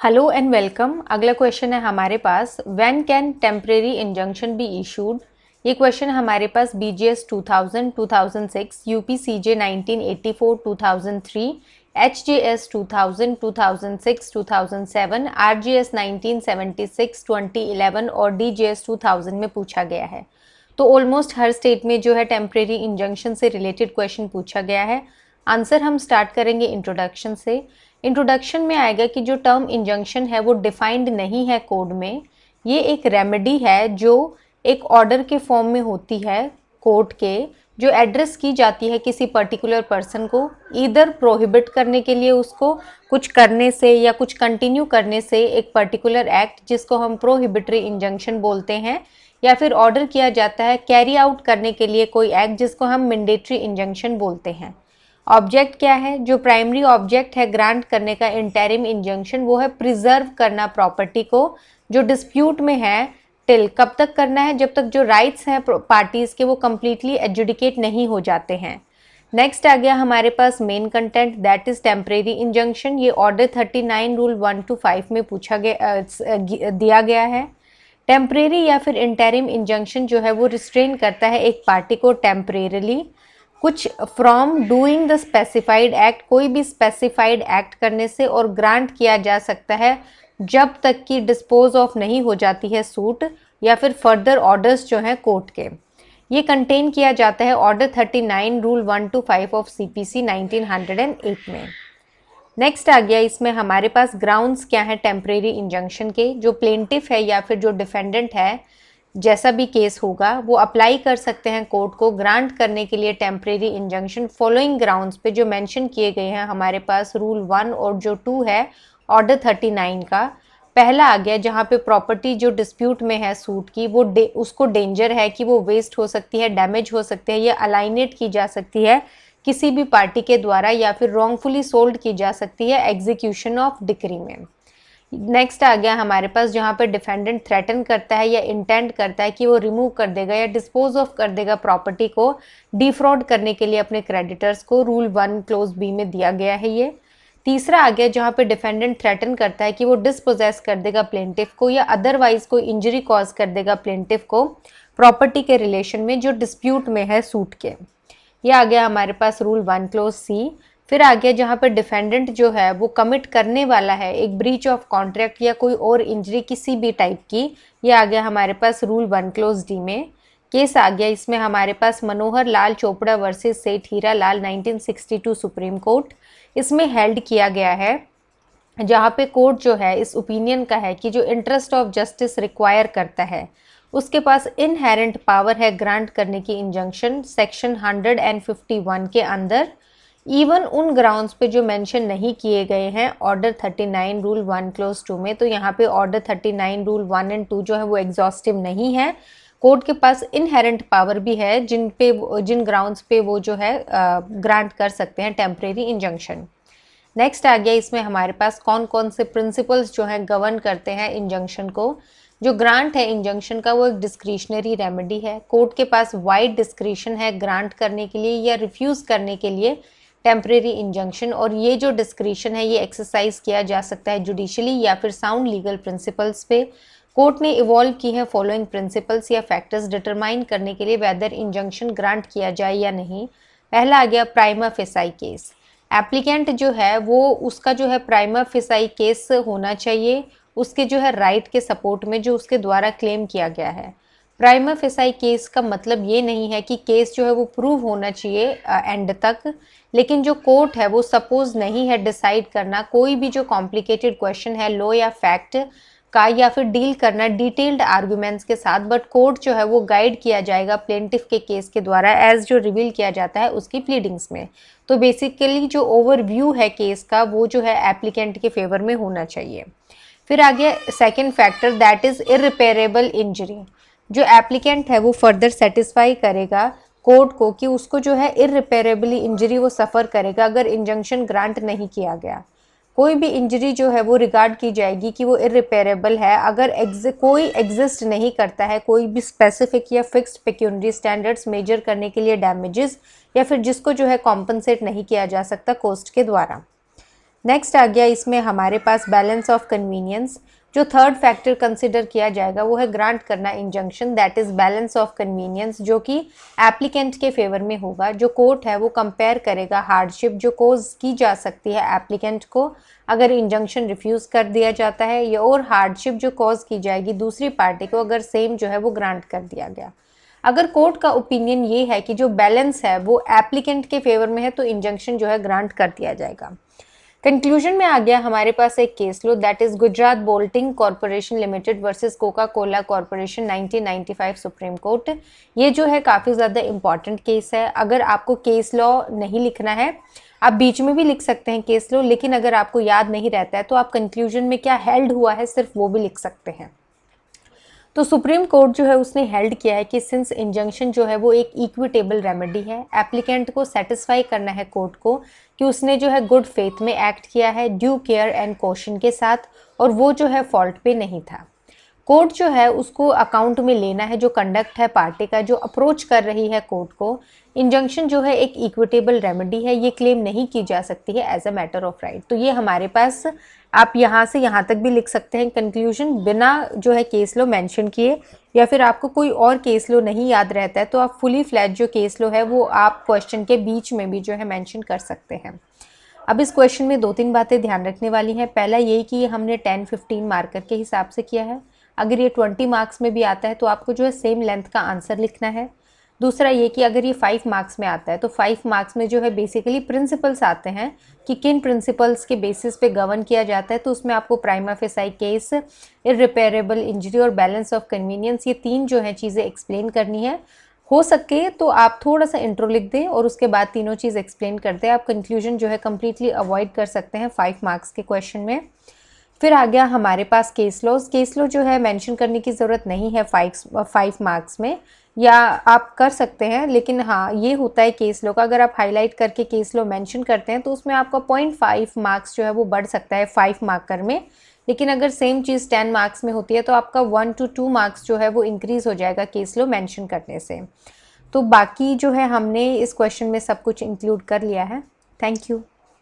Hello and welcome. अगला question है हमारे पास, when can temporary injunction be issued. ये क्वेश्चन हमारे पास BGS 2000, 2006, UPCJ 1984, 2003, HJS 2000, 2006, 2007, RGS 1976, 2011 और DGS 2000 में पूछा गया है। तो ऑलमोस्ट हर स्टेट में जो है टेम्परेरी इंजंक्शन से रिलेटेड क्वेश्चन पूछा गया है। आंसर हम स्टार्ट करेंगे इंट्रोडक्शन से। इंट्रोडक्शन में आएगा कि जो टर्म इंजंक्शन है वो डिफाइंड नहीं है कोड में। ये एक रेमेडी है जो एक ऑर्डर के फॉर्म में होती है कोर्ट के, जो एड्रेस की जाती है किसी पर्टिकुलर पर्सन को, ईदर प्रोहिबिट करने के लिए उसको कुछ करने से या कुछ कंटिन्यू करने से एक पर्टिकुलर एक्ट जिसको हम प्रोहिबिटरी इंजंक्शन बोलते हैं, या फिर ऑर्डर किया जाता है कैरी आउट करने के लिए कोई एक्ट जिसको हम मैंडेटरी इंजंक्शन बोलते हैं। ऑब्जेक्ट क्या है? जो प्राइमरी ऑब्जेक्ट है ग्रांट करने का इंटरिम इंजंक्शन, वो है प्रिजर्व करना प्रॉपर्टी को जो डिस्प्यूट में है। टिल कब तक करना है? जब तक जो राइट्स हैं पार्टीज के वो कंप्लीटली एजुडिकेट नहीं हो जाते हैं। नेक्स्ट आ गया हमारे पास main content, that is temporary injunction. ये ऑर्डर 39 रूल 1 to 5 में पूछा गया दिया गया है। टेम्परेरी या फिर इंटरिम इंजंक्शन जो है वो रिस्ट्रेन करता है एक पार्टी को टेम्परेरीली कुछ from doing the specified act, कोई भी स्पेसिफाइड एक्ट करने से, और ग्रांट किया जा सकता है जब तक कि डिस्पोज ऑफ नहीं हो जाती है सूट या फिर फर्दर ऑर्डर्स जो हैं कोर्ट के। ये कंटेन किया जाता है order 39 rule 1 to 5 of CPC 1908 में। नेक्स्ट आ गया इसमें हमारे पास ग्राउंड्स क्या है टेम्परेरी इंजंक्शन के। जो प्लेंटिफ है या फिर जो डिफेंडेंट है, जैसा भी केस होगा, वो अप्लाई कर सकते हैं कोर्ट को ग्रांट करने के लिए टेम्परेरी इंजंक्शन फॉलोइंग ग्राउंड्स पे जो मेंशन किए गए हैं हमारे पास रूल 1 और जो 2 है ऑर्डर 39 का। पहला आ गया जहाँ पे प्रॉपर्टी जो डिस्प्यूट में है सूट की, वो उसको डेंजर है कि वो वेस्ट हो सकती है, डैमेज हो सकती है, या अलाइनेट की जा सकती है किसी भी पार्टी के द्वारा, या फिर रॉन्गफुली सोल्ड की जा सकती है एग्जीक्यूशन ऑफ डिक्री में। नेक्स्ट आ गया हमारे पास जहाँ पे डिफेंडेंट थ्रेटन करता है या इंटेंड करता है कि वो रिमूव कर देगा या डिस्पोज ऑफ कर देगा प्रॉपर्टी को डिफ्रॉड करने के लिए अपने क्रेडिटर्स को, रूल 1 क्लोज B में दिया गया है ये। तीसरा आ गया जहाँ पे डिफेंडेंट थ्रेटन करता है कि वो डिस्पोजेस कर देगा प्लेंटिफ को या अदरवाइज कोई इंजरी कॉज कर देगा प्लेंटिफ को प्रॉपर्टी के रिलेशन में जो डिस्प्यूट में है सूट के। ये आ गया हमारे पास रूल 1 क्लोज C। फिर आ गया जहाँ पर डिफेंडेंट जो है वो कमिट करने वाला है एक ब्रीच ऑफ कॉन्ट्रैक्ट या कोई और इंजरी किसी भी टाइप की। ये आ गया हमारे पास रूल 1 क्लोज D में। केस आ गया इसमें हमारे पास मनोहर लाल चोपड़ा वर्सेस सेठ हीरा लाल 1962 सुप्रीम कोर्ट। इसमें हेल्ड किया गया है जहाँ पे कोर्ट जो है इस ओपिनियन का है कि जो इंटरेस्ट ऑफ जस्टिस रिक्वायर करता है उसके पास इनहेरेंट पावर है ग्रांट करने की इंजंक्शन सेक्शन 151 के अंदर, इवन उन ग्राउंड्स पे जो मेंशन नहीं किए गए हैं ऑर्डर 39 रूल 1 क्लोज 2 में। तो यहाँ पे ऑर्डर 39 रूल 1 and 2 जो है वो एग्जॉस्टिव नहीं है। कोर्ट के पास इनहेरेंट पावर भी है जिन ग्राउंड्स पे वो जो है ग्रांट कर सकते हैं टेम्परेरी इंजंक्शन। नेक्स्ट आ गया इसमें हमारे पास कौन कौन से प्रिंसिपल्स जो हैं गवर्न करते हैं इंजंक्शन को। जो ग्रांट है इंजंक्शन का वो एक डिस्क्रिशनरी रेमेडी है। कोर्ट के पास वाइड डिस्क्रिशन है ग्रांट करने के लिए या रिफ्यूज करने के लिए टेम्परेरी इंजंक्शन, और ये जो डिस्क्रिशन है ये एक्सरसाइज किया जा सकता है जुडिशली या फिर साउंड लीगल प्रिंसिपल्स पे। कोर्ट ने इवॉल्व की है फॉलोइंग प्रिंसिपल्स या फैक्टर्स डिटरमाइन करने के लिए वेदर इंजंक्शन ग्रांट किया जाए या नहीं। पहला आ गया प्राइमा फेसाई केस। एप्लीकेंट जो है वो उसका जो है प्राइमा फेसाई केस होना चाहिए उसके जो है राइट के सपोर्ट में जो उसके द्वारा क्लेम किया गया है। प्राइमा फेसाई केस का मतलब ये नहीं है कि केस जो है वो प्रूव होना चाहिए एंड तक, लेकिन जो कोर्ट है वो सपोज नहीं है डिसाइड करना कोई भी जो कॉम्प्लिकेटेड क्वेश्चन है लॉ या फैक्ट का, या फिर डील करना डिटेल्ड आर्ग्यूमेंट्स के साथ, बट कोर्ट जो है वो गाइड किया जाएगा प्लेंटिफ के केस के द्वारा एज जो रिवील किया जाता है उसकी प्लीडिंग्स में। तो बेसिकली जो ओवरव्यू है केस का वो जो है एप्लीकेंट के फेवर में होना चाहिए। फिर आ गया second factor, that is irreparable injury. जो एप्लीकेंट है वो फर्दर सेटिस्फाई करेगा कोर्ट को कि उसको जो है इररिपेरेबली इंजरी वो सफ़र करेगा अगर इंजंक्शन ग्रांट नहीं किया गया। कोई भी इंजरी जो है वो रिगार्ड की जाएगी कि वो इररिपेरेबल है अगर कोई एग्जिस्ट नहीं करता है कोई भी स्पेसिफिक या फिक्स्ड पेक्यूनरी स्टैंडर्ड्स मेजर करने के लिए डैमेजेस, या फिर जिसको जो है कॉम्पनसेट नहीं किया जा सकता कोस्ट के द्वारा। नेक्स्ट आ गया इसमें हमारे पास बैलेंस ऑफ कन्वीनियंस। जो थर्ड फैक्टर कंसिडर किया जाएगा वो है ग्रांट करना injunction, that is balance of convenience, जो कि एप्लीकेंट के फेवर में होगा। जो कोर्ट है वो कंपेयर करेगा हार्डशिप जो कोज की जा सकती है एप्लीकेंट को अगर इंजंक्शन रिफ्यूज़ कर दिया जाता है, या और हार्डशिप जो कॉज की जाएगी दूसरी पार्टी को अगर सेम जो है वो ग्रांट कर दिया गया। अगर कोर्ट का ओपिनियन ये है कि जो बैलेंस है वो एप्लीकेंट के फेवर में है तो इंजंक्शन जो है ग्रांट कर दिया जाएगा। कंक्लूजन में आ गया हमारे पास एक case low, that is Gujarat bolting corporation limited versus Coca Cola corporation 1995 supreme court. ये जो है काफ़ी ज़्यादा इंपॉर्टेंट केस है। अगर आपको केस लॉ नहीं लिखना है आप बीच में भी लिख सकते हैं केस लॉ, लेकिन अगर आपको याद नहीं रहता है तो आप कंक्लूजन में क्या हेल्ड हुआ है सिर्फ वो भी लिख सकते हैं। तो सुप्रीम कोर्ट जो है उसने हेल्ड किया है कि सिंस इंजंक्शन जो है वो एक इक्विटेबल रेमेडी है, एप्लीकेंट को सेटिस्फाई करना है कोर्ट को कि उसने जो है गुड फेथ में एक्ट किया है ड्यू केयर एंड कॉशन के साथ, और वो जो है फॉल्ट पे नहीं था। कोर्ट जो है उसको अकाउंट में लेना है जो कंडक्ट है पार्टी का जो अप्रोच कर रही है कोर्ट को। इंजंक्शन जो है एक इक्विटेबल रेमेडी है, ये क्लेम नहीं की जा सकती है as a matter of right. तो ये हमारे पास आप यहाँ से यहाँ तक भी लिख सकते हैं कंक्लूजन बिना जो है केस लो मेंशन किए, या फिर आपको कोई और केस लो नहीं याद रहता है तो आप फुली फ्लैट जो केस लो है वो आप क्वेश्चन के बीच में भी जो है मेंशन कर सकते हैं। अब इस क्वेश्चन में 2-3 बातें ध्यान रखने वाली हैं। पहला यही कि हमने 10-15 मार्कर के हिसाब से किया है। अगर ये 20 मार्क्स में भी आता है तो आपको जो है सेम लेंथ का आंसर लिखना है। दूसरा ये कि अगर ये 5 मार्क्स में आता है तो 5 मार्क्स में जो है बेसिकली प्रिंसिपल्स आते हैं कि किन प्रिंसिपल्स के बेसिस पे गवर्न किया जाता है। तो उसमें आपको prima facie case, irreparable injury और बैलेंस ऑफ कन्वीनियंस, ये 3 जो है चीज़ें एक्सप्लेन करनी है। हो सके तो आप थोड़ा सा इंट्रो लिख दें और उसके बाद तीनों चीज़ एक्सप्लेन कर दें। आप कंक्लूजन जो है कम्प्लीटली अवॉइड कर सकते हैं 5 मार्क्स के क्वेश्चन में। फिर आ गया हमारे पास केस लॉज। केस लॉ जो है मेंशन करने की ज़रूरत नहीं है 5 मार्क्स में, या आप कर सकते हैं, लेकिन हाँ ये होता है केस लॉ का अगर आप हाईलाइट करके केस लॉ मेंशन करते हैं तो उसमें आपका 0.5 मार्क्स जो है वो बढ़ सकता है 5 मार्कर में। लेकिन अगर सेम चीज़ 10 मार्क्स में होती है तो आपका 1 to 2 मार्क्स जो है वो इंक्रीज़ हो जाएगा केस लॉ मेंशन करने से। तो बाकी जो है हमने इस क्वेश्चन में सब कुछ इंक्लूड कर लिया है। Thank you.